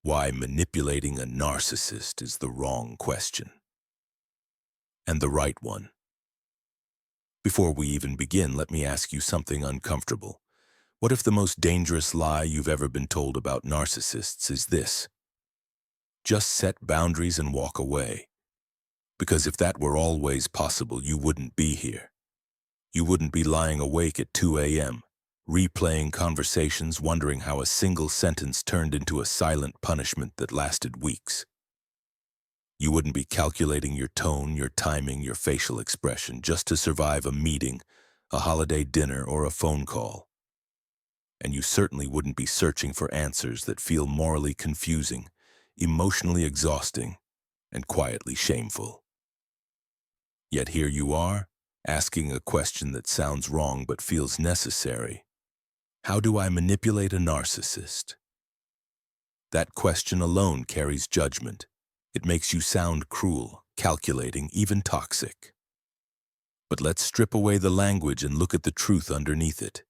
Why manipulating a narcissist is the wrong question, and the right one. Before we even begin, let me ask you something uncomfortable. What if the most dangerous lie you've ever been told about narcissists is this? Just set boundaries and walk away. Because if that were always possible, you wouldn't be here. You wouldn't be lying awake at 2 a.m., replaying conversations, wondering how a single sentence turned into a silent punishment that lasted weeks. You wouldn't be calculating your tone, your timing, your facial expression just to survive a meeting, a holiday dinner, or a phone call. And you certainly wouldn't be searching for answers that feel morally confusing, emotionally exhausting, and quietly shameful. Yet here you are, asking a question that sounds wrong but feels necessary. How do I manipulate a narcissist? That question alone carries judgment. It makes you sound cruel, calculating, even toxic. But let's strip away the language and look at the truth underneath it.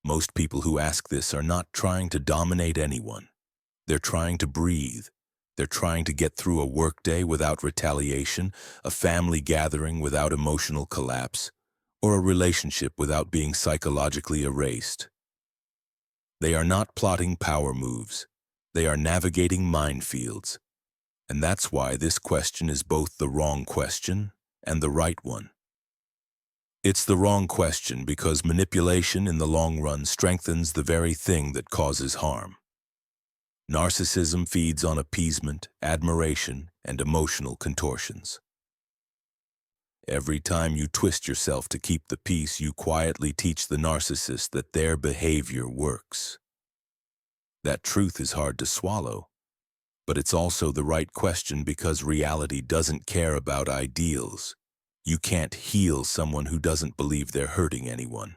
Most people who ask this are not trying to dominate anyone. They're trying to breathe. They're trying to get through a workday without retaliation, a family gathering without emotional collapse, or a relationship without being psychologically erased. They are not plotting power moves. They are navigating minefields. And that's why this question is both the wrong question and the right one. It's the wrong question because manipulation in the long run strengthens the very thing that causes harm. Narcissism feeds on appeasement, admiration, and emotional contortions. Every time you twist yourself to keep the peace, you quietly teach the narcissist that their behavior works. That truth is hard to swallow, but it's also the right question because reality doesn't care about ideals. You can't heal someone who doesn't believe they're hurting anyone.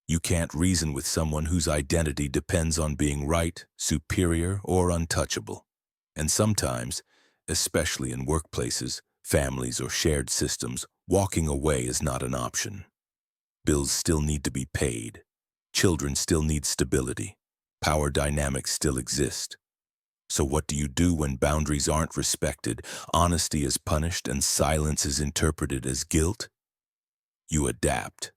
You can't reason with someone whose identity depends on being right, superior, or untouchable. And sometimes, especially in workplaces, families, or shared systems, walking away is not an option. Bills still need to be paid. Children still need stability. Power dynamics still exist. So what do you do when boundaries aren't respected, honesty is punished, and silence is interpreted as guilt? You adapt.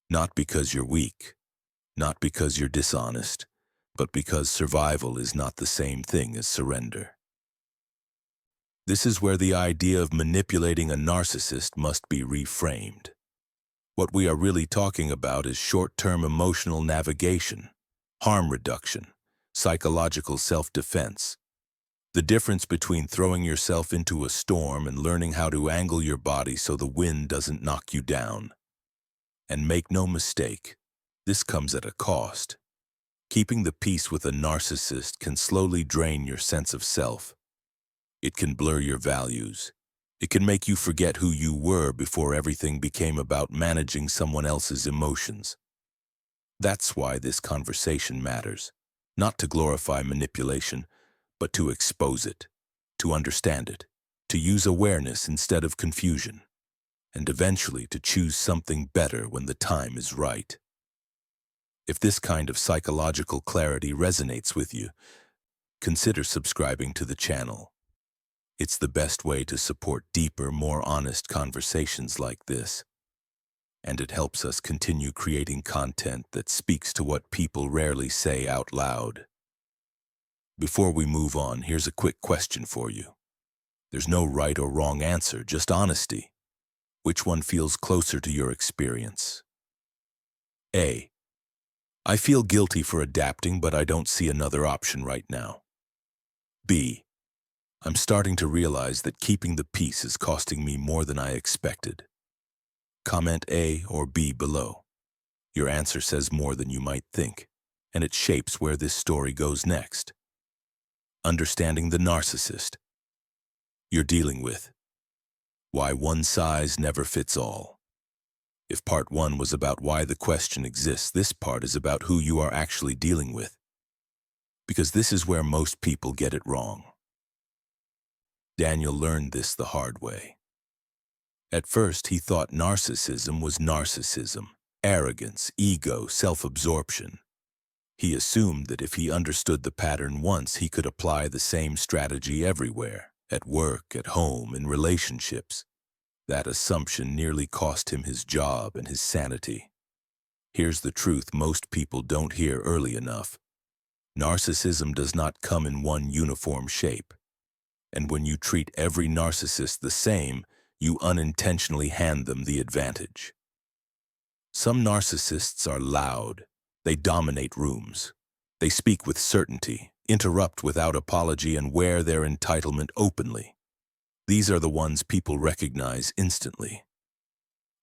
Not because you're weak, not because you're dishonest, but because survival is not the same thing as surrender. This is where the idea of manipulating a narcissist must be reframed. What we are really talking about is short-term emotional navigation, harm reduction, psychological self-defense. The difference between throwing yourself into a storm and learning how to angle your body so the wind doesn't knock you down. And make no mistake, this comes at a cost. Keeping the peace with a narcissist can slowly drain your sense of self. It can blur your values. It can make you forget who you were before everything became about managing someone else's emotions. That's why this conversation matters. Not to glorify manipulation, but to expose it, to understand it, to use awareness instead of confusion, and eventually to choose something better when the time is right. If this kind of psychological clarity resonates with you, consider subscribing to the channel. It's the best way to support deeper, more honest conversations like this, and it helps us continue creating content that speaks to what people rarely say out loud. Before we move on, here's a quick question for you. There's no right or wrong answer, just honesty. Which one feels closer to your experience? A. I feel guilty for adapting, but I don't see another option right now. B. I'm starting to realize that keeping the peace is costing me more than I expected. Comment A or B below. Your answer says more than you might think, and it shapes where this story goes next. Understanding the narcissist you're dealing with. Why one size never fits all. If part 1 was about why the question exists, this part is about who you are actually dealing with. Because this is where most people get it wrong. Daniel learned this the hard way. At first, he thought narcissism was narcissism, arrogance, ego, self-absorption. He assumed that if he understood the pattern once, he could apply the same strategy everywhere, at work, at home, in relationships. That assumption nearly cost him his job and his sanity. Here's the truth most people don't hear early enough. Narcissism does not come in one uniform shape. And when you treat every narcissist the same, you unintentionally hand them the advantage. Some narcissists are loud. They dominate rooms. They speak with certainty, interrupt without apology, and wear their entitlement openly. These are the ones people recognize instantly.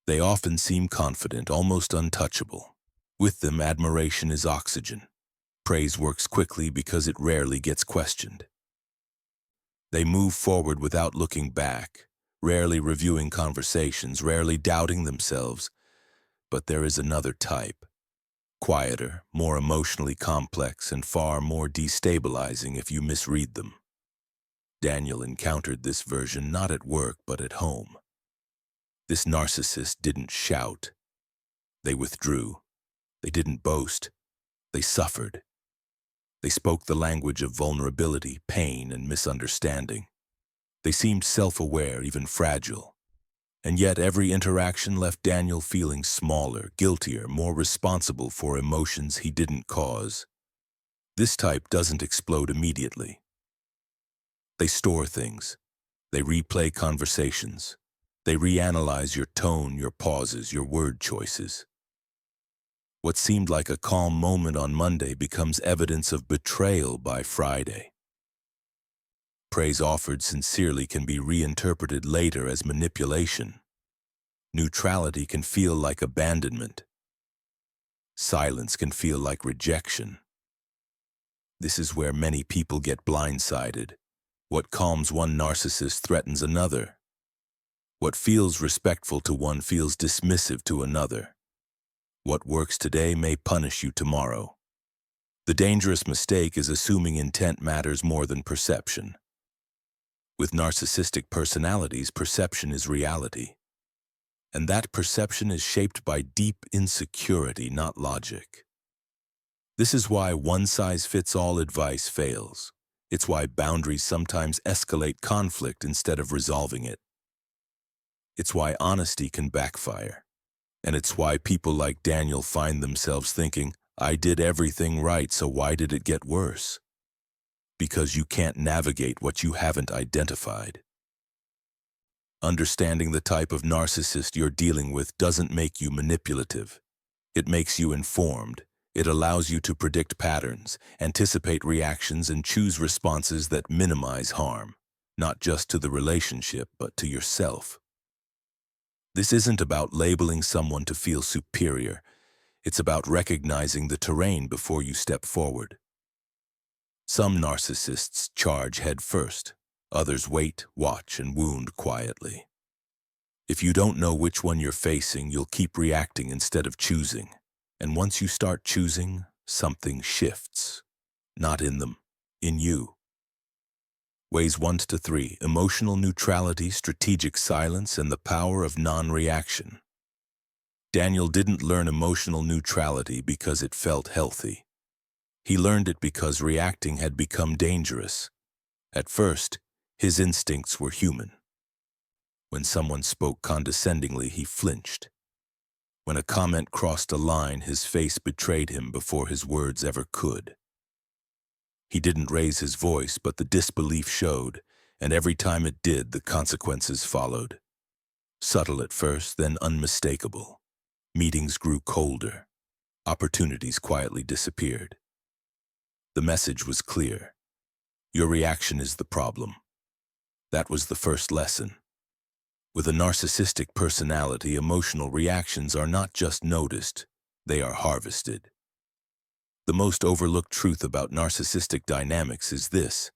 They often seem confident, almost untouchable. With them, admiration is oxygen. Praise works quickly because it rarely gets questioned. They move forward without looking back, rarely reviewing conversations, rarely doubting themselves. But there is another type. Quieter, more emotionally complex, and far more destabilizing if you misread them. Daniel encountered this version not at work but at home. This narcissist didn't shout. They withdrew. They didn't boast. They suffered. They spoke the language of vulnerability, pain, and misunderstanding. They seemed self-aware, even fragile. And yet every interaction left Daniel feeling smaller, guiltier, more responsible for emotions he didn't cause. This type doesn't explode immediately. They store things. They replay conversations. They reanalyze your tone, your pauses, your word choices. What seemed like a calm moment on Monday becomes evidence of betrayal by Friday. Praise offered sincerely can be reinterpreted later as manipulation. Neutrality can feel like abandonment. Silence can feel like rejection. This is where many people get blindsided. What calms one narcissist threatens another. What feels respectful to one feels dismissive to another. What works today may punish you tomorrow. The dangerous mistake is assuming intent matters more than perception. With narcissistic personalities, perception is reality. And that perception is shaped by deep insecurity, not logic. This is why one-size-fits-all advice fails. It's why boundaries sometimes escalate conflict instead of resolving it. It's why honesty can backfire. And it's why people like Daniel find themselves thinking, I did everything right, so why did it get worse? Because you can't navigate what you haven't identified. Understanding the type of narcissist you're dealing with doesn't make you manipulative. It makes you informed. It allows you to predict patterns, anticipate reactions, and choose responses that minimize harm, not just to the relationship, but to yourself. This isn't about labeling someone to feel superior. It's about recognizing the terrain before you step forward. Some narcissists charge head first. Others wait, watch, and wound quietly. If you don't know which one you're facing, you'll keep reacting instead of choosing. And once you start choosing, something shifts. Not in them, in you. Ways 1 to 3, emotional neutrality, strategic silence, and the power of non-reaction. Daniel didn't learn emotional neutrality because it felt healthy. He learned it because reacting had become dangerous. At first, his instincts were human. When someone spoke condescendingly, he flinched. When a comment crossed a line, his face betrayed him before his words ever could. He didn't raise his voice, but the disbelief showed, and every time it did, the consequences followed. Subtle at first, then unmistakable. Meetings grew colder. Opportunities quietly disappeared. The message was clear. Your reaction is the problem. That was the first lesson. With a narcissistic personality, emotional reactions are not just noticed, they are harvested. The most overlooked truth about narcissistic dynamics is this.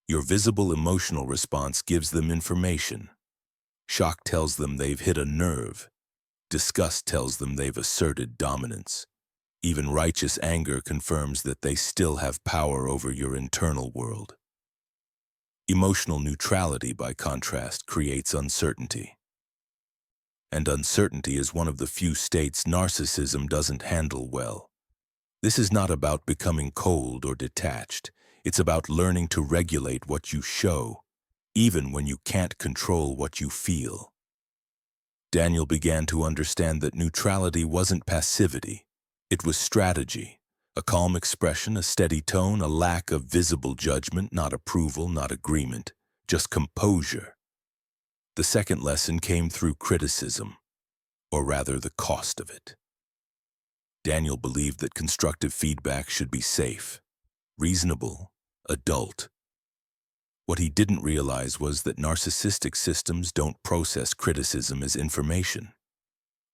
Your visible emotional response gives them information. Shock tells them they've hit a nerve. Disgust tells them they've asserted dominance. Even righteous anger confirms that they still have power over your internal world. Emotional neutrality, by contrast, creates uncertainty. And uncertainty is one of the few states narcissism doesn't handle well. This is not about becoming cold or detached. It's about learning to regulate what you show, even when you can't control what you feel. Daniel began to understand that neutrality wasn't passivity. It was strategy. A calm expression, a steady tone, a lack of visible judgment, not approval, not agreement, just composure. The second lesson came through criticism, or rather the cost of it. Daniel believed that constructive feedback should be safe, reasonable, adult. What he didn't realize was that narcissistic systems don't process criticism as information.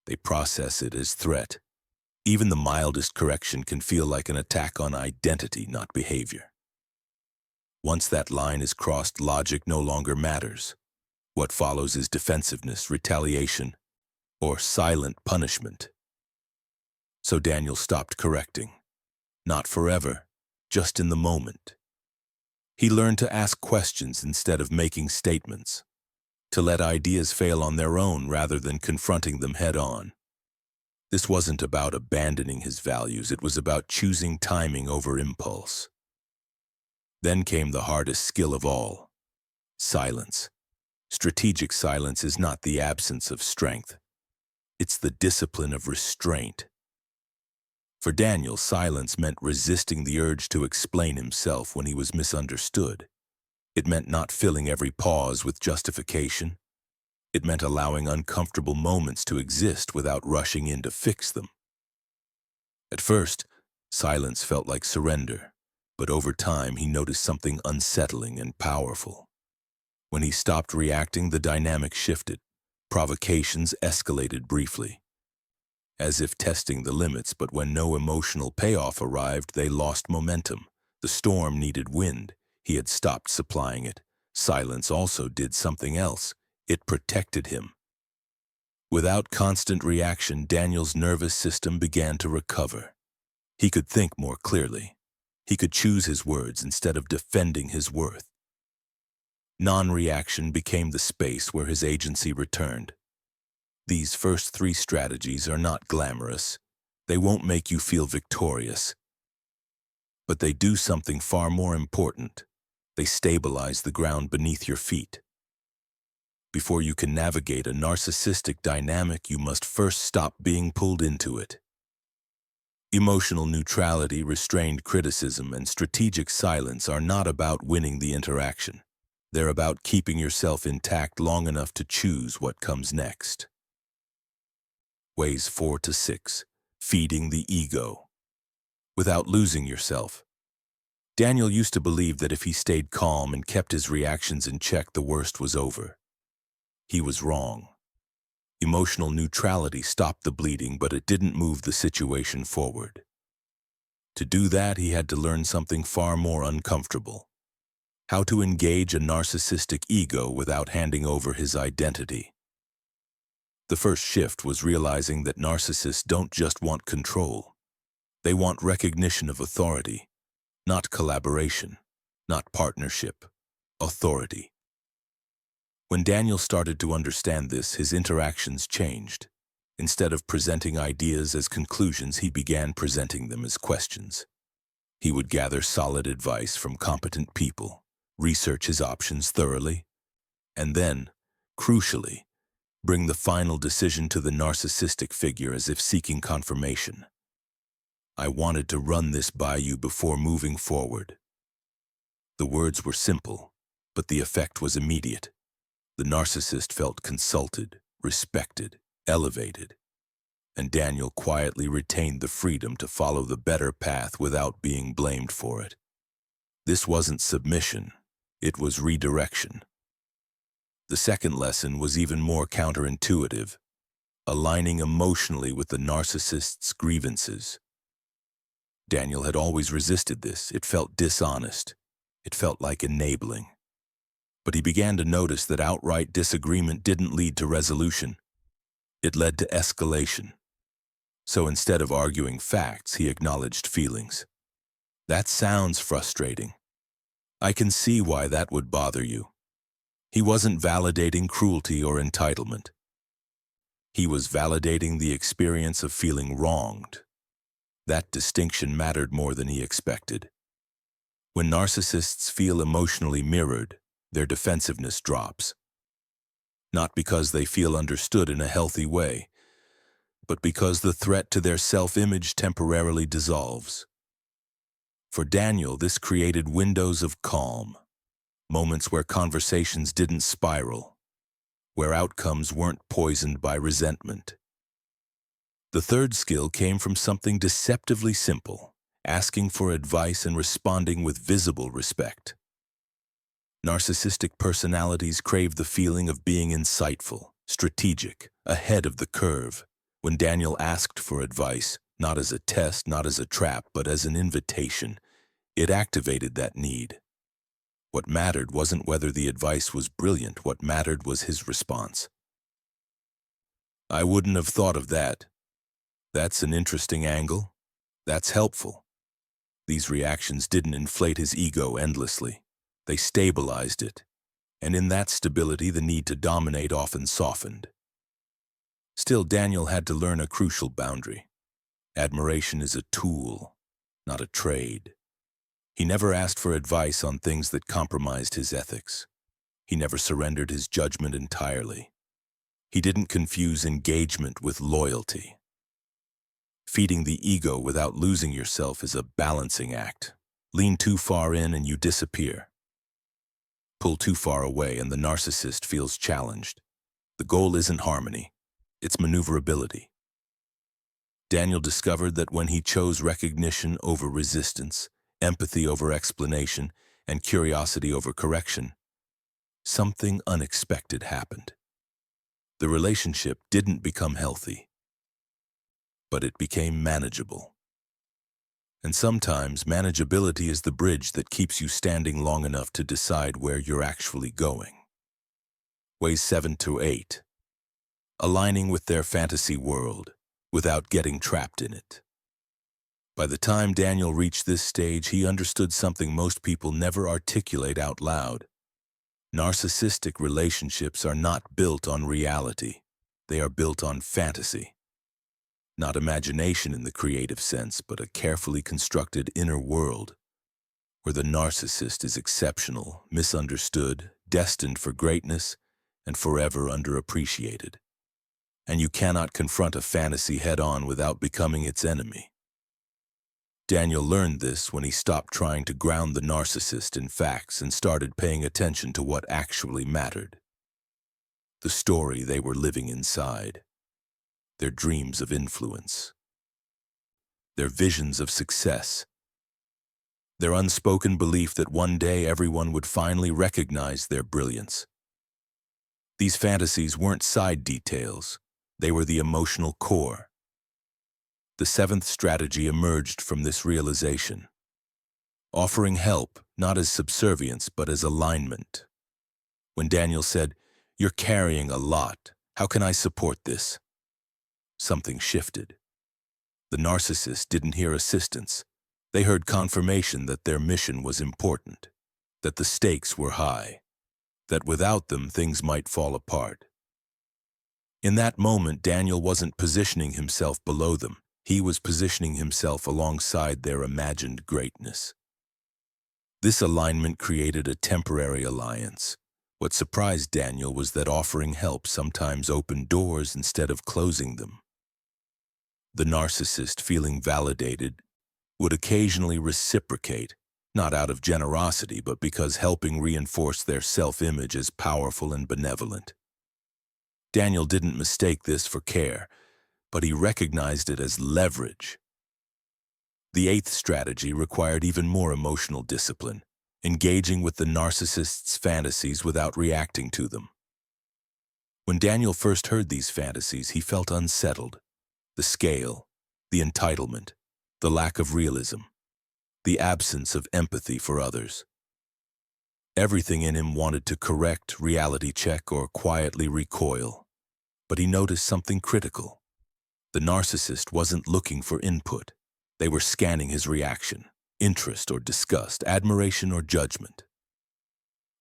They process it as threat. Even the mildest correction can feel like an attack on identity, not behavior. Once that line is crossed, logic no longer matters. What follows is defensiveness, retaliation, or silent punishment. So Daniel stopped correcting. Not forever, just in the moment. He learned to ask questions instead of making statements, to let ideas fail on their own rather than confronting them head-on. This wasn't about abandoning his values, it was about choosing timing over impulse. Then came the hardest skill of all: silence. Strategic silence is not the absence of strength. It's the discipline of restraint. For Daniel, silence meant resisting the urge to explain himself when he was misunderstood. It meant not filling every pause with justification. It meant allowing uncomfortable moments to exist without rushing in to fix them. At first, silence felt like surrender, but over time he noticed something unsettling and powerful. When he stopped reacting, the dynamic shifted. Provocations escalated briefly, as if testing the limits, but when no emotional payoff arrived, they lost momentum. The storm needed wind. He had stopped supplying it. Silence also did something else. It protected him. Without constant reaction, Daniel's nervous system began to recover. He could think more clearly. He could choose his words instead of defending his worth. Non-reaction became the space where his agency returned. These first three strategies are not glamorous. They won't make you feel victorious. But they do something far more important. They stabilize the ground beneath your feet. Before you can navigate a narcissistic dynamic, you must first stop being pulled into it. Emotional neutrality, restrained criticism, and strategic silence are not about winning the interaction. They're about keeping yourself intact long enough to choose what comes next. Ways 4 to 6. Feeding the ego. Without losing yourself. Daniel used to believe that if he stayed calm and kept his reactions in check, the worst was over. He was wrong. Emotional neutrality stopped the bleeding, but it didn't move the situation forward. To do that, he had to learn something far more uncomfortable: how to engage a narcissistic ego without handing over his identity. The first shift was realizing that narcissists don't just want control. They want recognition of authority, not collaboration, not partnership, authority. When Daniel started to understand this, his interactions changed. Instead of presenting ideas as conclusions, he began presenting them as questions. He would gather solid advice from competent people, research his options thoroughly, and then, crucially, bring the final decision to the narcissistic figure as if seeking confirmation. "I wanted to run this by you before moving forward." The words were simple, but the effect was immediate. The narcissist felt consulted, respected, elevated, and Daniel quietly retained the freedom to follow the better path without being blamed for it. This wasn't submission, it was redirection. The second lesson was even more counterintuitive: aligning emotionally with the narcissist's grievances. Daniel had always resisted this. It felt dishonest. It felt like enabling. But he began to notice that outright disagreement didn't lead to resolution. It led to escalation. So instead of arguing facts, he acknowledged feelings. "That sounds frustrating. I can see why that would bother you." He wasn't validating cruelty or entitlement. He was validating the experience of feeling wronged. That distinction mattered more than he expected. When narcissists feel emotionally mirrored, their defensiveness drops. Not because they feel understood in a healthy way, but because the threat to their self-image temporarily dissolves. For Daniel, this created windows of calm, moments where conversations didn't spiral, where outcomes weren't poisoned by resentment. The third skill came from something deceptively simple: asking for advice and responding with visible respect. Narcissistic personalities crave the feeling of being insightful, strategic, ahead of the curve. When Daniel asked for advice, not as a test, not as a trap, but as an invitation, it activated that need. What mattered wasn't whether the advice was brilliant. What mattered was his response. "I wouldn't have thought of that. That's an interesting angle. That's helpful." These reactions didn't inflate his ego endlessly. They stabilized it, and in that stability the need to dominate often softened. Still, Daniel had to learn a crucial boundary. Admiration is a tool, not a trade. He never asked for advice on things that compromised his ethics. He never surrendered his judgment entirely. He didn't confuse engagement with loyalty. Feeding the ego without losing yourself is a balancing act. Lean too far in and you disappear. Pull too far away and the narcissist feels challenged. The goal isn't harmony, it's maneuverability. Daniel discovered that when he chose recognition over resistance, empathy over explanation, and curiosity over correction, something unexpected happened. The relationship didn't become healthy, but it became manageable. And sometimes manageability is the bridge that keeps you standing long enough to decide where you're actually going. Ways 7 to 8. Aligning with their fantasy world without getting trapped in it. By the time Daniel reached this stage, he understood something most people never articulate out loud. Narcissistic relationships are not built on reality. They are built on fantasy. Not imagination in the creative sense, but a carefully constructed inner world where the narcissist is exceptional, misunderstood, destined for greatness, and forever underappreciated. And you cannot confront a fantasy head-on without becoming its enemy. Daniel learned this when he stopped trying to ground the narcissist in facts and started paying attention to what actually mattered. The story they were living inside. Their dreams of influence. Their visions of success. Their unspoken belief that one day everyone would finally recognize their brilliance. These fantasies weren't side details. They were the emotional core. The seventh strategy emerged from this realization. Offering help, not as subservience, but as alignment. When Daniel said, "You're carrying a lot. How can I support this?" Something shifted. The narcissist didn't hear assistance. They heard confirmation that their mission was important, that the stakes were high, that without them things might fall apart. In that moment, Daniel wasn't positioning himself below them. He was positioning himself alongside their imagined greatness. This alignment created a temporary alliance. What surprised Daniel was that offering help sometimes opened doors instead of closing them. The narcissist, feeling validated, would occasionally reciprocate, not out of generosity, but because helping reinforce their self-image as powerful and benevolent. Daniel didn't mistake this for care, but he recognized it as leverage. The eighth strategy required even more emotional discipline, engaging with the narcissist's fantasies without reacting to them. When Daniel first heard these fantasies, he felt unsettled. The scale, the entitlement, the lack of realism, the absence of empathy for others. Everything in him wanted to correct, reality check, or quietly recoil. But he noticed something critical. The narcissist wasn't looking for input. They were scanning his reaction, interest or disgust, admiration or judgment.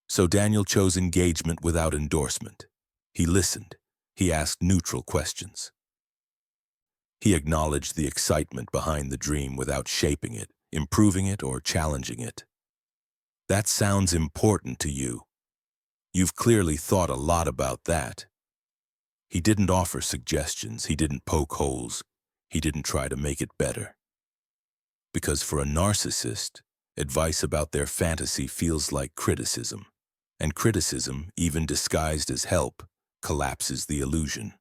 So Daniel chose engagement without endorsement. He listened. He asked neutral questions. He acknowledged the excitement behind the dream without shaping it, improving it, or challenging it. That sounds important to you. You've clearly thought a lot about that. He didn't offer suggestions, he didn't poke holes, he didn't try to make it better. Because for a narcissist, advice about their fantasy feels like criticism, and criticism, even disguised as help, collapses the illusion.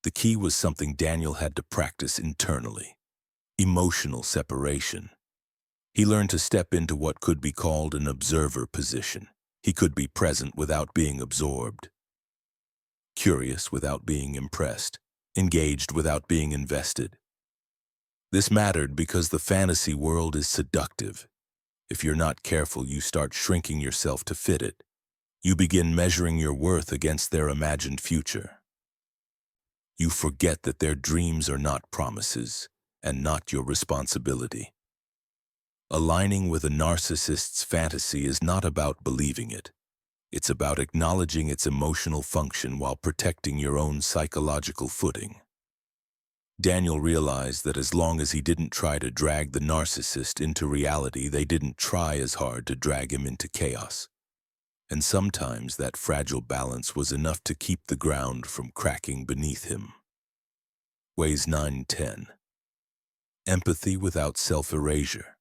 The key was something Daniel had to practice internally: emotional separation. He learned to step into what could be called an observer position. He could be present without being absorbed, curious without being impressed, engaged without being invested. This mattered because the fantasy world is seductive. If you're not careful, you start shrinking yourself to fit it. You begin measuring your worth against their imagined future. You forget that their dreams are not promises and not your responsibility. Aligning with a narcissist's fantasy is not about believing it. It's about acknowledging its emotional function while protecting your own psychological footing. Daniel realized that as long as he didn't try to drag the narcissist into reality, they didn't try as hard to drag him into chaos. And sometimes that fragile balance was enough to keep the ground from cracking beneath him. Ways 9-10. Empathy without self-erasure.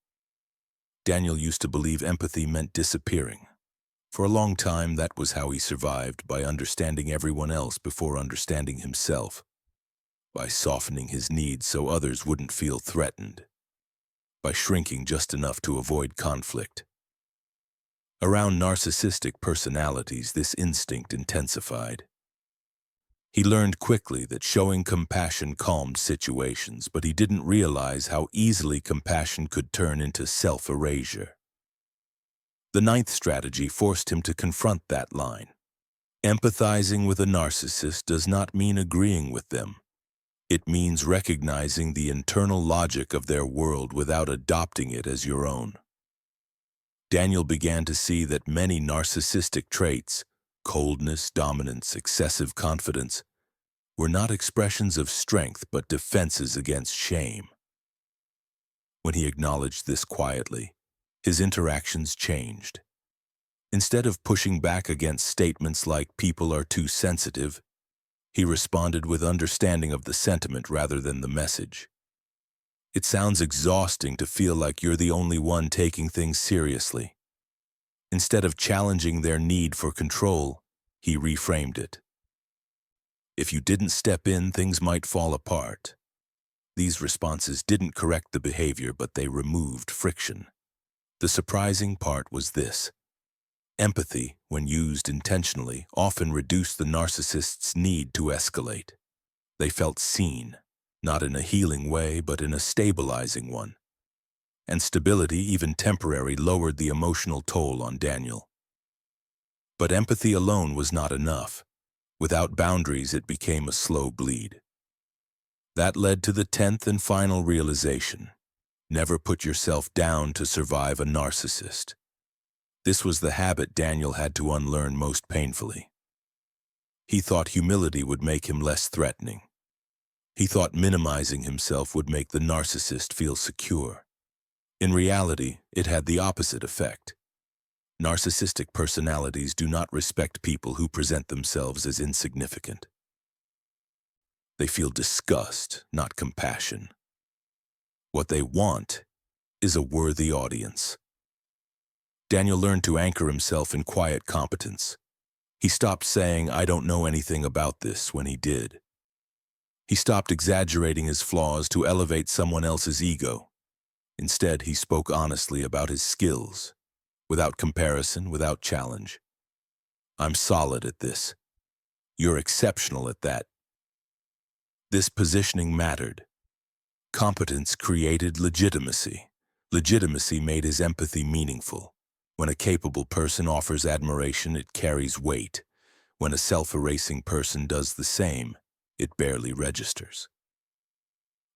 Daniel used to believe empathy meant disappearing. For a long time, that was how he survived, by understanding everyone else before understanding himself, by softening his needs so others wouldn't feel threatened, by shrinking just enough to avoid conflict. Around narcissistic personalities, this instinct intensified. He learned quickly that showing compassion calmed situations, but he didn't realize how easily compassion could turn into self-erasure. The ninth strategy forced him to confront that line. Empathizing with a narcissist does not mean agreeing with them. It means recognizing the internal logic of their world without adopting it as your own. Daniel began to see that many narcissistic traits, coldness, dominance, excessive confidence, were not expressions of strength but defenses against shame. When he acknowledged this quietly, his interactions changed. Instead of pushing back against statements like "people are too sensitive," he responded with understanding of the sentiment rather than the message. It sounds exhausting to feel like you're the only one taking things seriously. Instead of challenging their need for control, he reframed it. If you didn't step in, things might fall apart. These responses didn't correct the behavior, but they removed friction. The surprising part was this: empathy, when used intentionally, often reduced the narcissist's need to escalate. They felt seen, not in a healing way, but in a stabilizing one. And stability, even temporary, lowered the emotional toll on Daniel. But empathy alone was not enough. Without boundaries, it became a slow bleed. That led to the 10th and final realization: never put yourself down to survive a narcissist. This was the habit Daniel had to unlearn most painfully. He thought humility would make him less threatening. He thought minimizing himself would make the narcissist feel secure. In reality, it had the opposite effect. Narcissistic personalities do not respect people who present themselves as insignificant. They feel disgust, not compassion. What they want is a worthy audience. Daniel learned to anchor himself in quiet competence. He stopped saying, "I don't know anything about this," when he did. He stopped exaggerating his flaws to elevate someone else's ego. Instead, he spoke honestly about his skills, without comparison, without challenge. "I'm solid at this. You're exceptional at that." This positioning mattered. Competence created legitimacy. Legitimacy made his empathy meaningful. When a capable person offers admiration, it carries weight. When a self-erasing person does the same, it barely registers.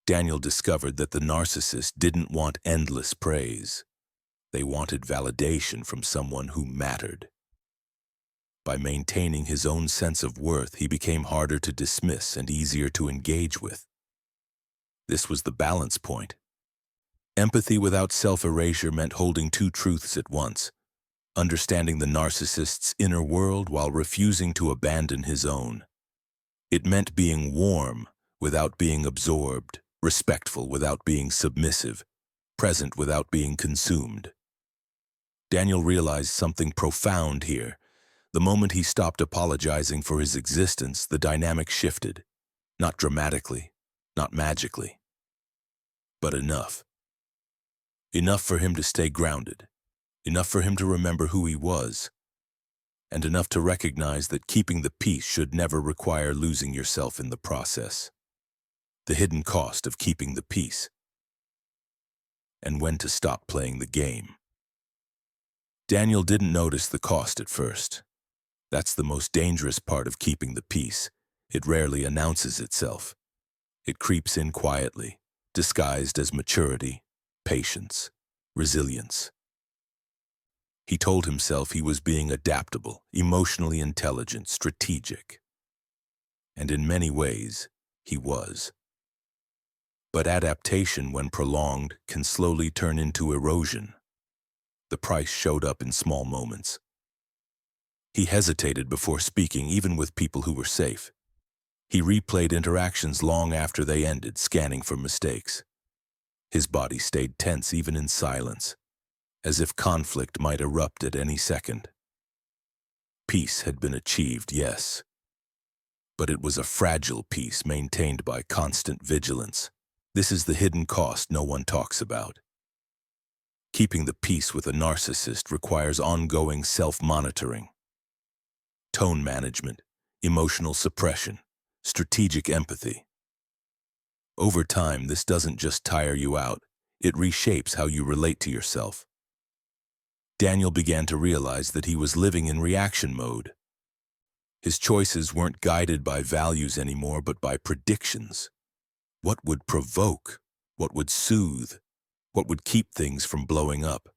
Daniel discovered that the narcissist didn't want endless praise. They wanted validation from someone who mattered. By maintaining his own sense of worth, he became harder to dismiss and easier to engage with. This was the balance point. Empathy without self-erasure meant holding two truths at once, understanding the narcissist's inner world while refusing to abandon his own. It meant being warm without being absorbed, respectful without being submissive, present without being consumed. Daniel realized something profound here. The moment he stopped apologizing for his existence, the dynamic shifted. Not dramatically, not magically, but enough. Enough for him to stay grounded, enough for him to remember who he was, and enough to recognize that keeping the peace should never require losing yourself in the process. The hidden cost of keeping the peace, and when to stop playing the game. Daniel didn't notice the cost at first. That's the most dangerous part of keeping the peace. It rarely announces itself. It creeps in quietly, disguised as maturity, patience, resilience. He told himself he was being adaptable, emotionally intelligent, strategic. And in many ways, he was. But adaptation, when prolonged, can slowly turn into erosion. The price showed up in small moments. He hesitated before speaking, even with people who were safe. He replayed interactions long after they ended, scanning for mistakes. His body stayed tense even in silence, as if conflict might erupt at any second. Peace had been achieved, yes, but it was a fragile peace maintained by constant vigilance. This is the hidden cost no one talks about. Keeping the peace with a narcissist requires ongoing self-monitoring, tone management, emotional suppression, strategic empathy. Over time, this doesn't just tire you out, it reshapes how you relate to yourself. Daniel began to realize that he was living in reaction mode. His choices weren't guided by values anymore, but by predictions. What would provoke? What would soothe? What would keep things from blowing up?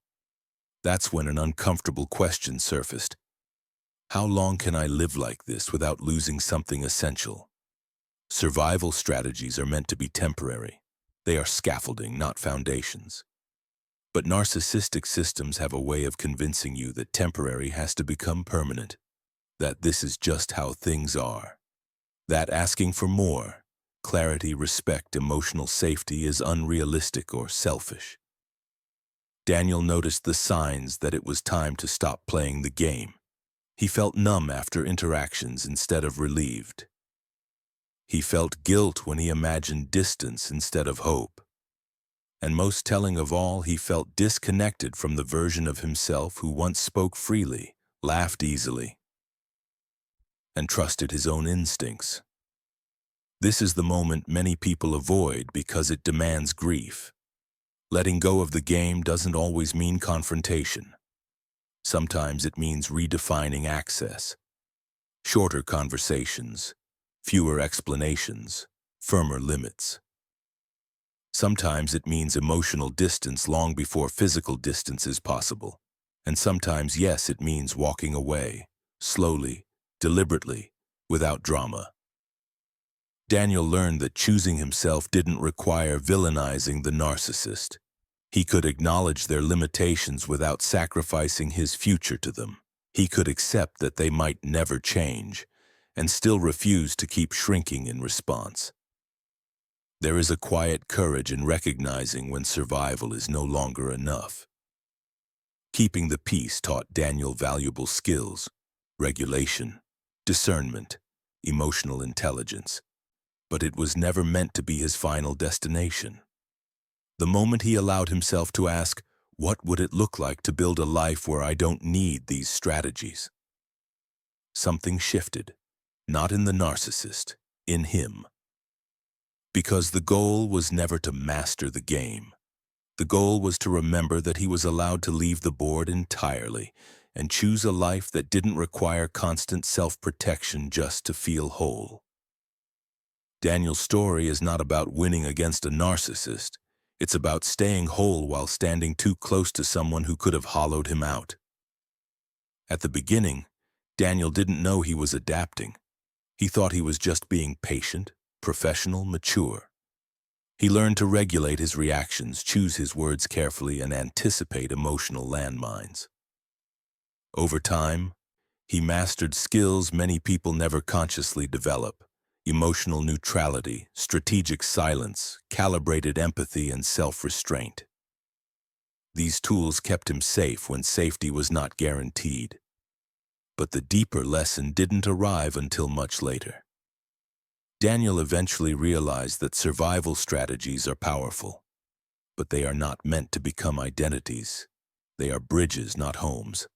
That's when an uncomfortable question surfaced. How long can I live like this without losing something essential? Survival strategies are meant to be temporary. They are scaffolding, not foundations. But narcissistic systems have a way of convincing you that temporary has to become permanent, that this is just how things are, that asking for more, clarity, respect, emotional safety is unrealistic or selfish. Daniel noticed the signs that it was time to stop playing the game. He felt numb after interactions instead of relieved. He felt guilt when he imagined distance instead of hope. And most telling of all, he felt disconnected from the version of himself who once spoke freely, laughed easily, and trusted his own instincts. This is the moment many people avoid because it demands grief. Letting go of the game doesn't always mean confrontation. Sometimes it means redefining access. Shorter conversations, fewer explanations, firmer limits. Sometimes it means emotional distance long before physical distance is possible. And sometimes, yes, it means walking away, slowly, deliberately, without drama. Daniel learned that choosing himself didn't require villainizing the narcissist. He could acknowledge their limitations without sacrificing his future to them. He could accept that they might never change, and still refuse to keep shrinking in response. There is a quiet courage in recognizing when survival is no longer enough. Keeping the peace taught Daniel valuable skills: regulation, discernment, emotional intelligence. But it was never meant to be his final destination. The moment he allowed himself to ask, what would it look like to build a life where I don't need these strategies? Something shifted, not in the narcissist, in him. Because the goal was never to master the game. The goal was to remember that he was allowed to leave the board entirely and choose a life that didn't require constant self-protection just to feel whole. Daniel's story is not about winning against a narcissist. It's about staying whole while standing too close to someone who could have hollowed him out. At the beginning, Daniel didn't know he was adapting. He thought he was just being patient, professional, mature. He learned to regulate his reactions, choose his words carefully, and anticipate emotional landmines. Over time, he mastered skills many people never consciously develop: emotional neutrality, strategic silence, calibrated empathy, and self-restraint. These tools kept him safe when safety was not guaranteed. But the deeper lesson didn't arrive until much later. Daniel eventually realized that survival strategies are powerful, but they are not meant to become identities. They are bridges, not homes.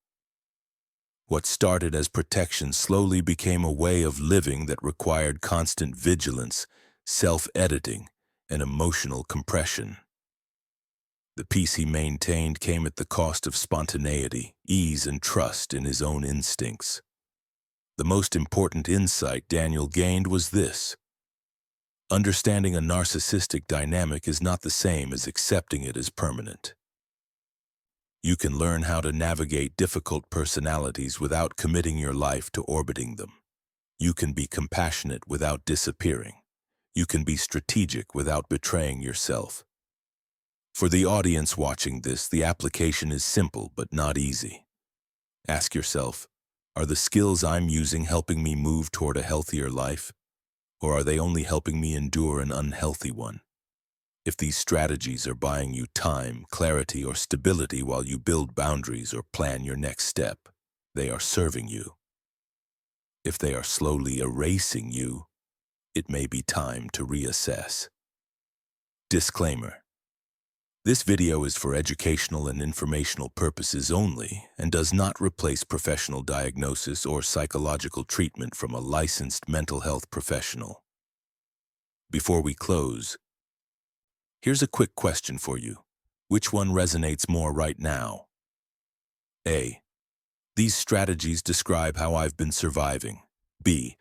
What started as protection slowly became a way of living that required constant vigilance, self-editing, and emotional compression. The peace he maintained came at the cost of spontaneity, ease, and trust in his own instincts. The most important insight Daniel gained was this: understanding a narcissistic dynamic is not the same as accepting it as permanent. You can learn how to navigate difficult personalities without committing your life to orbiting them. You can be compassionate without disappearing. You can be strategic without betraying yourself. For the audience watching this, the application is simple but not easy. Ask yourself, are the skills I'm using helping me move toward a healthier life? Or are they only helping me endure an unhealthy one? If these strategies are buying you time, clarity, or stability while you build boundaries or plan your next step, they are serving you. If they are slowly erasing you, it may be time to reassess. Disclaimer: this video is for educational and informational purposes only and does not replace professional diagnosis or psychological treatment from a licensed mental health professional. Before we close, here's a quick question for you. Which one resonates more right now? A. These strategies describe how I've been surviving. B.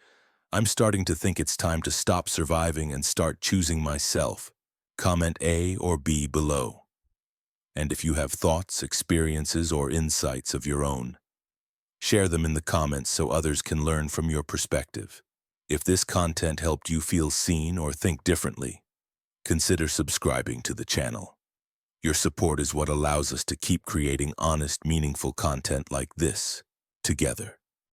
I'm starting to think it's time to stop surviving and start choosing myself. Comment A or B below. And if you have thoughts, experiences, or insights of your own, share them in the comments so others can learn from your perspective. If this content helped you feel seen or think differently, consider subscribing to the channel. Your support is what allows us to keep creating honest, meaningful content like this together.